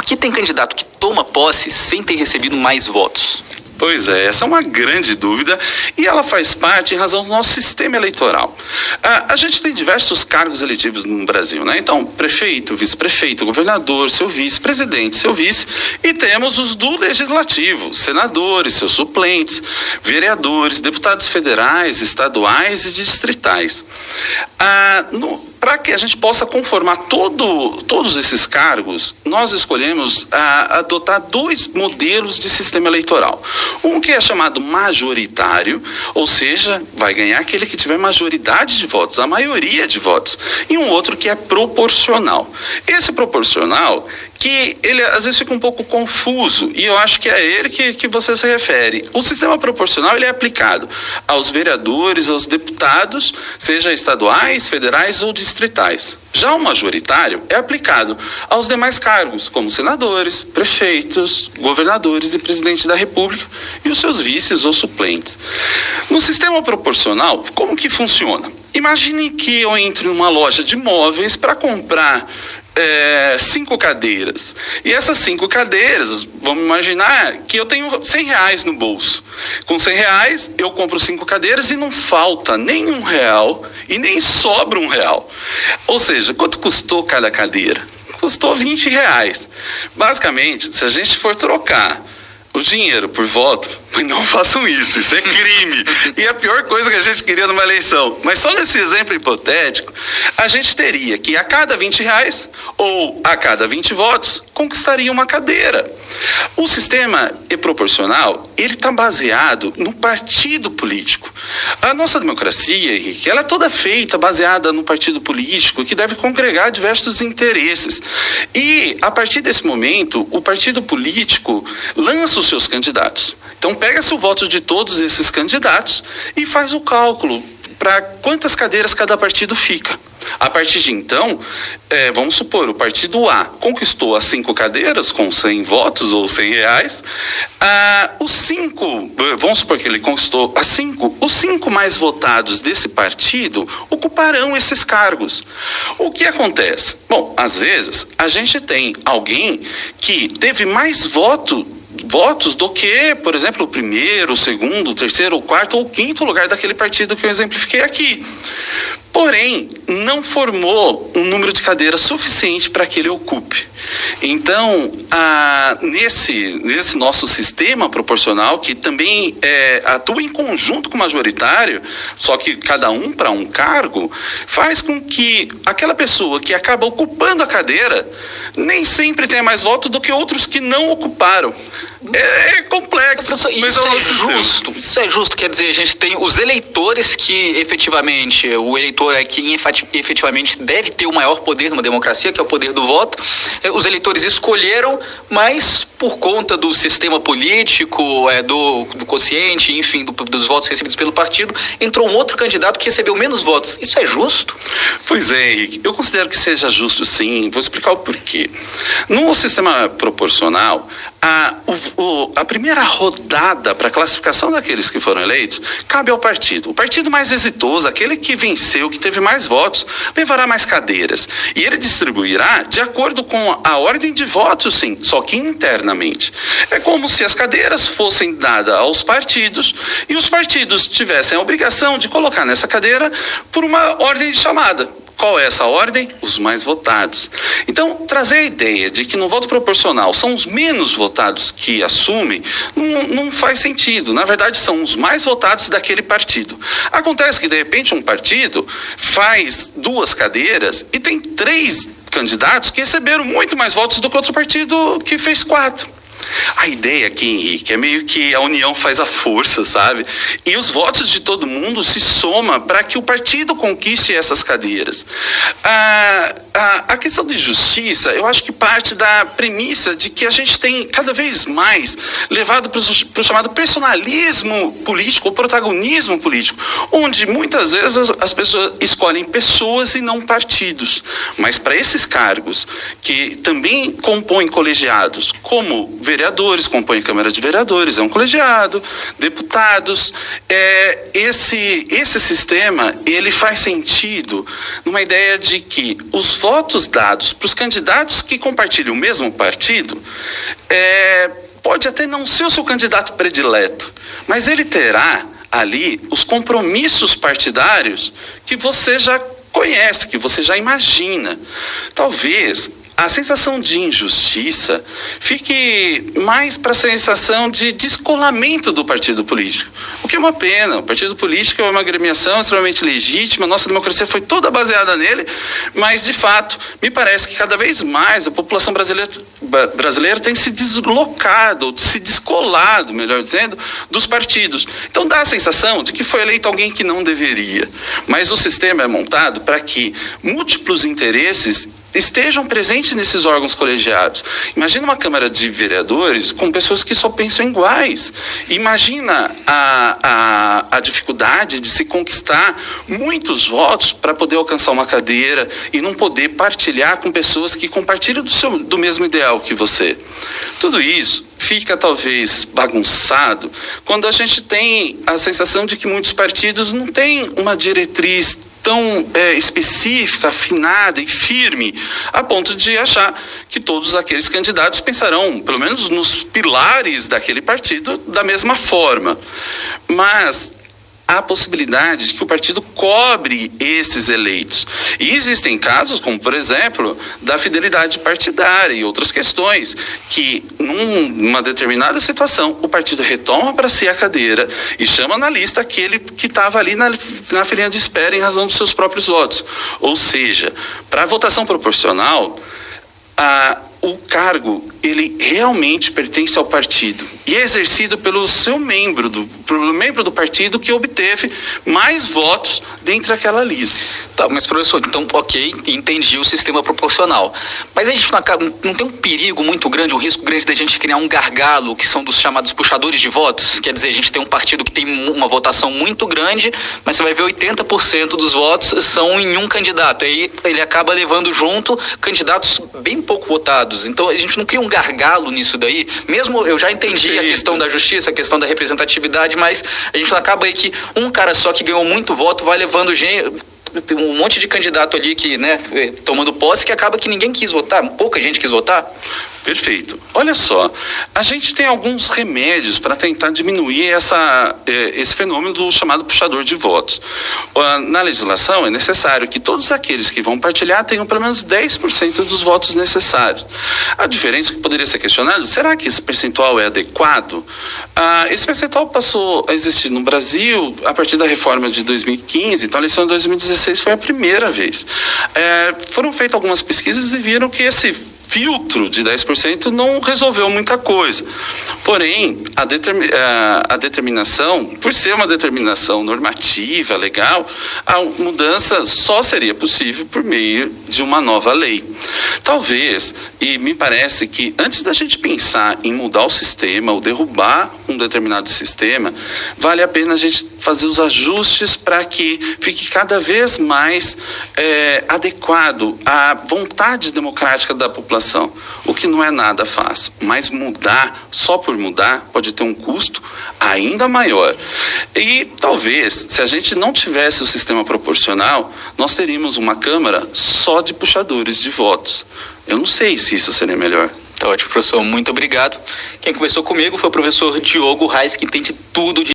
Por que tem candidato que toma posse sem ter recebido mais votos? Pois é, essa é uma grande dúvida e ela faz parte em razão do nosso sistema eleitoral. A gente tem diversos cargos eletivos no Brasil, né? Então, prefeito, vice-prefeito, governador, seu vice-presidente, seu vice, e temos os do legislativo, senadores, seus suplentes, vereadores, deputados federais, estaduais e distritais. Para que a gente possa conformar todos esses cargos, nós escolhemos adotar dois modelos de sistema eleitoral. Um que é chamado majoritário, ou seja, vai ganhar aquele que tiver majoridade de votos, a maioria de votos. E um outro que é proporcional. Esse proporcional, que ele às vezes fica um pouco confuso, e eu acho que é ele que você se refere. O sistema proporcional ele é aplicado aos vereadores, aos deputados, seja estaduais, federais ou distritais. Já o majoritário é aplicado aos demais cargos, como senadores, prefeitos, governadores e presidente da República e os seus vices ou suplentes. No sistema proporcional, como que funciona? Imagine que eu entre numa loja de móveis para comprar 5 cadeiras. E essas 5 cadeiras, vamos imaginar que eu tenho R$100 no bolso. Com R$100 eu compro 5 cadeiras e não falta nem R$1 e nem sobra R$1. Ou seja, quanto custou cada cadeira? Custou R$20. Basicamente, se a gente for trocar o dinheiro por voto, mas não façam isso é crime. E a pior coisa que a gente queria numa eleição. Mas só nesse exemplo hipotético, a gente teria que a cada R$20 ou a cada 20 votos, conquistaria uma cadeira. O sistema proporcional, ele está baseado no partido político. A nossa democracia, Henrique, ela é toda feita, baseada no partido político, que deve congregar diversos interesses. E, a partir desse momento, o partido político lança os seus candidatos. Então, pega-se o voto de todos esses candidatos e faz o cálculo para quantas cadeiras cada partido fica. A partir de então, vamos supor, o partido A conquistou as 5 cadeiras com 100 votos ou R$100. Os 5, vamos supor que ele conquistou as 5, os 5 mais votados desse partido ocuparão esses cargos. O que acontece? Bom, às vezes, a gente tem alguém que teve mais votos do que, por exemplo, o primeiro, o segundo, o terceiro, o quarto ou o quinto lugar daquele partido que eu exemplifiquei aqui. Porém, não formou um número de cadeiras suficiente para que ele ocupe. Então, nesse nosso sistema proporcional, que também atua em conjunto com o majoritário, só que cada um para um cargo, faz com que aquela pessoa que acaba ocupando a cadeira nem sempre tenha mais votos do que outros que não ocuparam. É complexo. Isso é justo, quer dizer, a gente tem os eleitores que efetivamente, o eleitor é quem efetivamente deve ter o maior poder numa democracia, que é o poder do voto. Os eleitores escolheram, mas por conta do sistema político, do quociente, enfim, dos votos recebidos pelo partido, entrou um outro candidato que recebeu menos votos. Isso é justo? Pois é, Henrique, eu considero que seja justo sim. Vou explicar o porquê. No sistema proporcional, a primeira rodada para a classificação daqueles que foram eleitos cabe ao partido. O partido mais exitoso, aquele que venceu, que teve mais votos, levará mais cadeiras. E ele distribuirá de acordo com a ordem de votos, sim, só que internamente. É como se as cadeiras fossem dadas aos partidos e os partidos tivessem a obrigação de colocar nessa cadeira por uma ordem de chamada. Qual é essa ordem? Os mais votados. Então, trazer a ideia de que no voto proporcional são os menos votados que assumem, não faz sentido. Na verdade, são os mais votados daquele partido. Acontece que, de repente, um partido faz 2 cadeiras e tem 3 candidatos que receberam muito mais votos do que outro partido que fez 4. A ideia aqui, Henrique, é meio que a união faz a força, sabe? E os votos de todo mundo se somam para que o partido conquiste essas cadeiras. A questão de justiça, eu acho que parte da premissa de que a gente tem cada vez mais levado para o chamado personalismo político, ou protagonismo político, onde muitas vezes as pessoas escolhem pessoas e não partidos. Mas para esses cargos, que também compõem colegiados, como vereadores, compõem a Câmara de Vereadores, é um colegiado, deputados. Esse sistema, ele faz sentido numa ideia de que os votos dados para os candidatos que compartilham o mesmo partido, pode até não ser o seu candidato predileto, mas ele terá ali os compromissos partidários que você já conhece, que você já imagina. Talvez a sensação de injustiça fique mais para a sensação de descolamento do partido político, o que é uma pena. O partido político é uma agremiação extremamente legítima, nossa democracia foi toda baseada nele, mas de fato me parece que cada vez mais a população brasileira tem se deslocado, se descolado, melhor dizendo, dos partidos. Então dá a sensação de que foi eleito alguém que não deveria, mas o sistema é montado para que múltiplos interesses estejam presentes nesses órgãos colegiados. Imagina uma Câmara de Vereadores com pessoas que só pensam iguais. Imagina a dificuldade de se conquistar muitos votos para poder alcançar uma cadeira e não poder partilhar com pessoas que compartilham do mesmo ideal que você. Tudo isso fica talvez bagunçado quando a gente tem a sensação de que muitos partidos não têm uma diretriz tão específica, afinada e firme, a ponto de achar que todos aqueles candidatos pensarão, pelo menos nos pilares daquele partido, da mesma forma. Mas há a possibilidade de que o partido cobre esses eleitos. E existem casos, como por exemplo, da fidelidade partidária e outras questões, que numa determinada situação, o partido retoma para si a cadeira e chama na lista aquele que estava ali na filinha de espera em razão dos seus próprios votos. Ou seja, para a votação proporcional, o cargo, ele realmente pertence ao partido e é exercido pelo seu membro do partido que obteve mais votos dentro daquela lista. Tá, mas professor, então, ok, entendi o sistema proporcional. Mas a gente não tem um perigo muito grande, um risco grande da gente criar um gargalo, que são dos chamados puxadores de votos? Quer dizer, a gente tem um partido que tem uma votação muito grande, mas você vai ver 80% dos votos são em um candidato. Aí ele acaba levando junto candidatos bem pouco votados. Então a gente não cria um gargalo nisso daí. Mesmo eu já entendi a questão da justiça, a questão da representatividade, mas a gente não acaba aí que um cara só que ganhou muito voto vai levando tem um monte de candidato ali que, tomando posse, que acaba que ninguém quis votar, pouca gente quis votar. Perfeito. Olha só, a gente tem alguns remédios para tentar diminuir esse fenômeno do chamado puxador de votos. Na legislação é necessário que todos aqueles que vão partilhar tenham pelo menos 10% dos votos necessários. A diferença que poderia ser questionada, será que esse percentual é adequado? Esse percentual passou a existir no Brasil a partir da reforma de 2015, então a eleição de 2016 foi a primeira vez. Foram feitas algumas pesquisas e viram que esse filtro de 10% não resolveu muita coisa. Porém, a determinação, por ser uma determinação normativa, legal, a mudança só seria possível por meio de uma nova lei. Talvez, e me parece que antes da gente pensar em mudar o sistema ou derrubar um determinado sistema, vale a pena a gente fazer os ajustes para que fique cada vez mais adequado à vontade democrática da população, o que não é nada fácil, mas mudar, só por mudar, pode ter um custo ainda maior. E talvez, se a gente não tivesse o sistema proporcional, nós teríamos uma Câmara só de puxadores de votos. Eu não sei se isso seria melhor. Tá ótimo, professor, muito obrigado. Quem conversou comigo foi o professor Diogo Reis, que entende tudo de